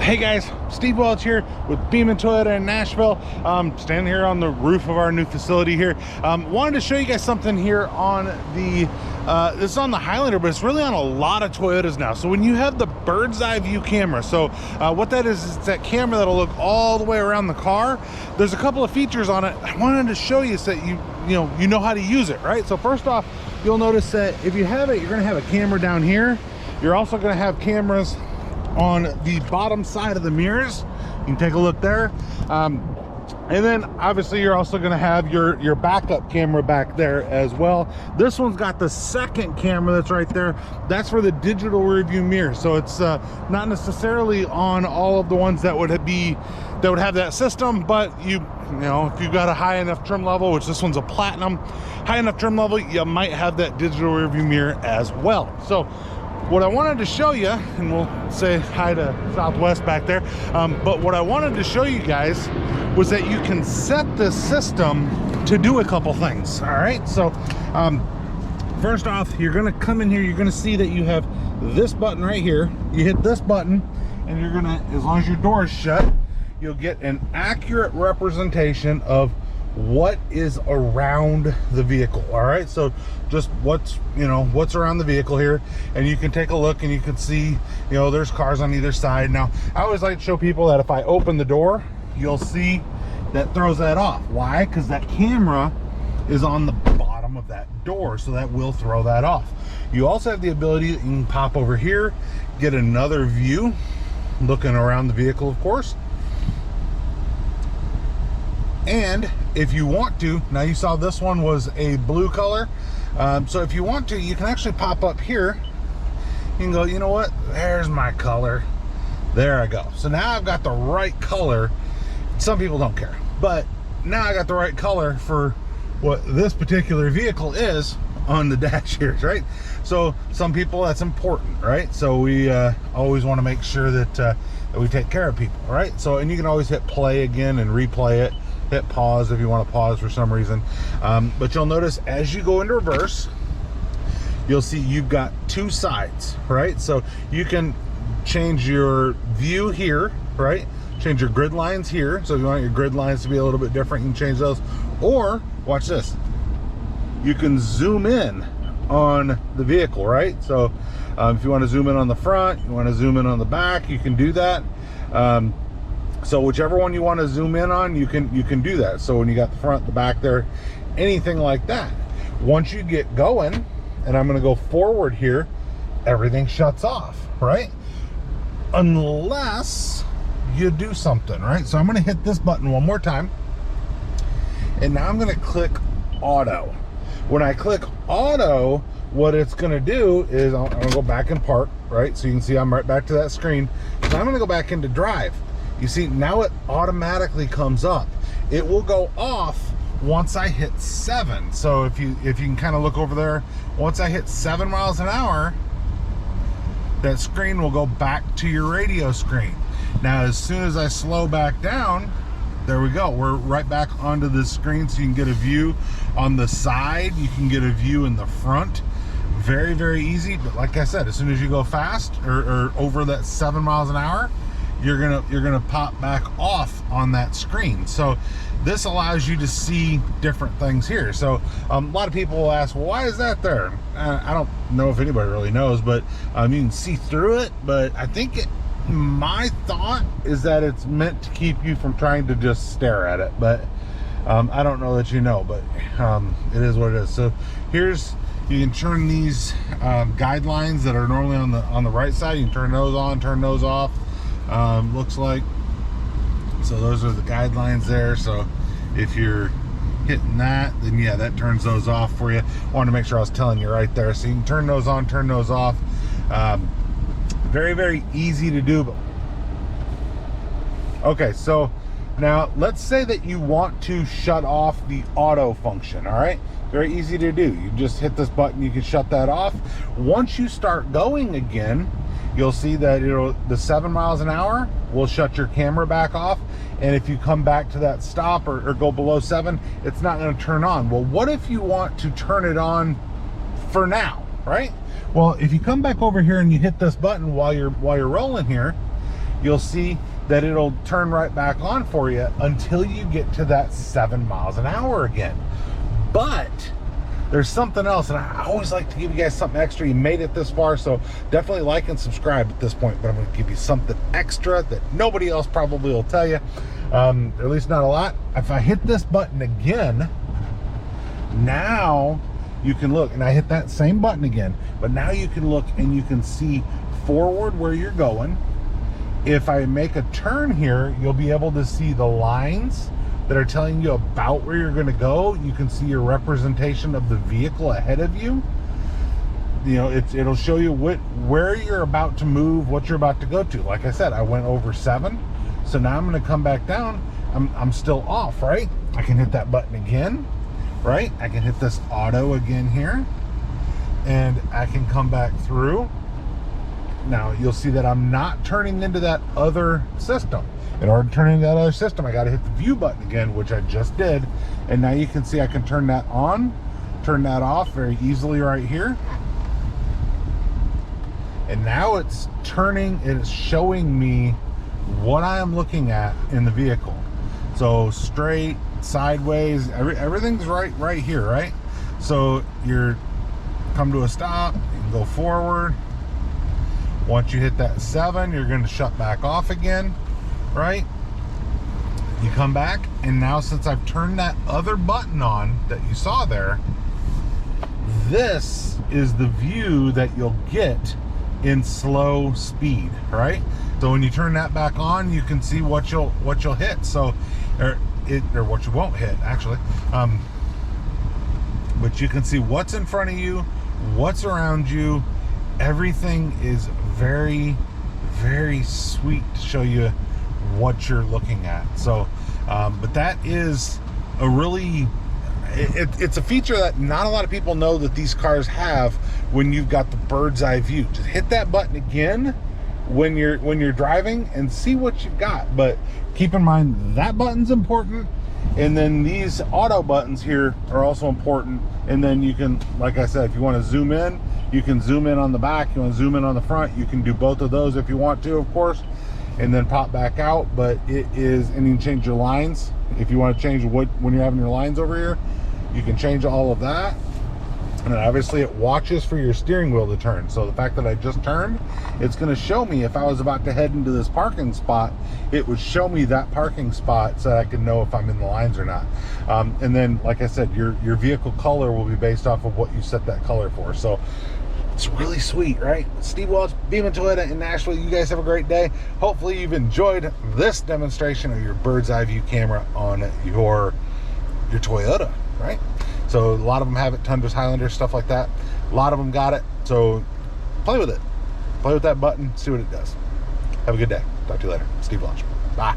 Hey guys, Steve Welch here with Beaman Toyota in Nashville. Standing here on the roof of our new facility here. Wanted to show you guys something here on the, this is on the Highlander, but it's really on a lot of Toyotas now. So when you have the bird's eye view camera, so what that is it's that camera that'll look all the way around the car. There's a couple of features on it I wanted to show you so that you know how to use it, right? So first off, you'll notice that if you have it, you're gonna have a camera down here. You're also gonna have cameras on the bottom side of the mirrors. You can take a look there, and then obviously you're also going to have your backup camera back there as well. This one's got the second camera that's right there. That's for the digital rear view mirror, so it's not necessarily on all of the ones that would have that system, but you know, if you've got a high enough trim level, which this one's a platinum, high enough trim level, you might have that digital rear view mirror as well. So what I wanted to show you, and we'll say hi to Southwest back there, but what I wanted to show you guys was that you can set this system to do a couple things. All right, so first off, you're gonna come in here, you're gonna see that you have this button right here. You hit this button and you're gonna, as long as your door is shut, you'll get an accurate representation of what is around the vehicle. All right, so just what's around the vehicle here, and you can take a look and you can see, there's cars on either side. Now I always like to show people that if I open the door, you'll see that throws that off. Why? Because that camera is on the bottom of that door, so that will throw that off. You also have the ability that you can pop over here, get another view looking around the vehicle, of course. And if you want to, now you saw this one was a blue color, so if you want to, you can actually pop up here. You can go, you know what, there's my color, there I go. So now I've got the right color. Some people don't care, but now I got the right color for what this particular vehicle is on the dash here, right? So some people, that's important, right? So we always want to make sure that we take care of people, right? So, and you can always hit play again and replay it. Hit pause if you want to pause for some reason, but you'll notice as you go into reverse, you'll see you've got two sides, right? So you can change your view here, right? Change your grid lines here. So if you want your grid lines to be a little bit different, you can change those. Or watch this, you can zoom in on the vehicle, right? So if you want to zoom in on the front, you want to zoom in on the back, you can do that. So whichever one you want to zoom in on, you can do that. So when you got the front, the back there, anything like that. Once you get going, and I'm going to go forward here, everything shuts off, right? Unless you do something, right? So I'm going to hit this button one more time, and now I'm going to click auto. When I click auto, what it's going to do is I'm going to go back and park, right? So you can see I'm right back to that screen. So I'm going to go back into drive. You see, now it automatically comes up. It will go off once I hit 7. So if you can kind of look over there, once I hit 7 miles an hour, that screen will go back to your radio screen. Now, as soon as I slow back down, there we go. We're right back onto the screen, so you can get a view on the side. You can get a view in the front. Very, very easy. But like I said, as soon as you go fast or over that 7 miles an hour, you're gonna pop back off on that screen. So this allows you to see different things here. So a lot of people will ask, well, why is that there? I don't know if anybody really knows, but you can see through it. But I think my thought is that it's meant to keep you from trying to just stare at it. But I don't know that but it is what it is. So here's, you can turn these guidelines that are normally on the right side. You can turn those on, turn those off. Looks like, so those are the guidelines there. So if you're hitting that, then yeah, that turns those off for you. I wanted to make sure I was telling you right there. So you can turn those on, turn those off. Very, very easy to do. Okay, so now let's say that you want to shut off the auto function. All right, very easy to do. You just hit this button, you can shut that off. Once you start going again, you'll see that the 7 miles an hour will shut your camera back off, and if you come back to that stop or go below 7, it's not going to turn on. Well, what if you want to turn it on for now, right? Well, if you come back over here and you hit this button while you're rolling here, you'll see that it'll turn right back on for you until you get to that 7 miles an hour again. But there's something else, and I always like to give you guys something extra. You made it this far, so definitely like and subscribe at this point, but I'm going to give you something extra that nobody else probably will tell you, at least not a lot. If I hit this button again, now you can look, and I hit that same button again, but now you can look and you can see forward where you're going. If I make a turn here, you'll be able to see the lines that are telling you about where you're going to go. You can see your representation of the vehicle ahead of you. You know, it'll show you where you're about to move, what you're about to go to. Like I said, I went over 7, so now I'm going to come back down. I'm still off, right? I can hit that button again, right? I can hit this auto again here, and I can come back through. Now you'll see that I'm not turning into that other system. In order to turn into that other system, I got to hit the view button again, which I just did. And now you can see I can turn that on, turn that off very easily right here. And now it's turning, it's showing me what I am looking at in the vehicle. So straight, sideways, everything's right here, right? So you're come to a stop, you can go forward. Once you hit that 7, you're going to shut back off again, right? You come back, and now since I've turned that other button on that you saw there, this is the view that you'll get in slow speed, right? So when you turn that back on, you can see what you'll hit. So, or what you won't hit, actually. But you can see what's in front of you, what's around you. Everything is very, very sweet to show you what you're looking at. So, but that is a really, it's a feature that not a lot of people know that these cars have when you've got the bird's eye view. Just hit that button again when you're driving and see what you've got. But keep in mind that button's important, and then these auto buttons here are also important. And then you can, like I said, if you want to zoom in, you can zoom in on the back. You want to zoom in on the front, you can do both of those if you want to, of course, and then pop back out. But it is, and you can change your lines if you want to change when you're having your lines over here, you can change all of that. And then obviously it watches for your steering wheel to turn. So the fact that I just turned, it's going to show me if I was about to head into this parking spot, it would show me that parking spot so that I can know if I'm in the lines or not. And then, like I said, your vehicle color will be based off of what you set that color for. So it's really sweet, right? Steve Welch, Beaman Toyota in Nashville. You guys have a great day. Hopefully you've enjoyed this demonstration of your bird's eye view camera on your Toyota, right? So a lot of them have it, Tundras, Highlanders, stuff like that. A lot of them got it. So play with it. Play with that button, see what it does. Have a good day. Talk to you later. Steve Welch. Bye.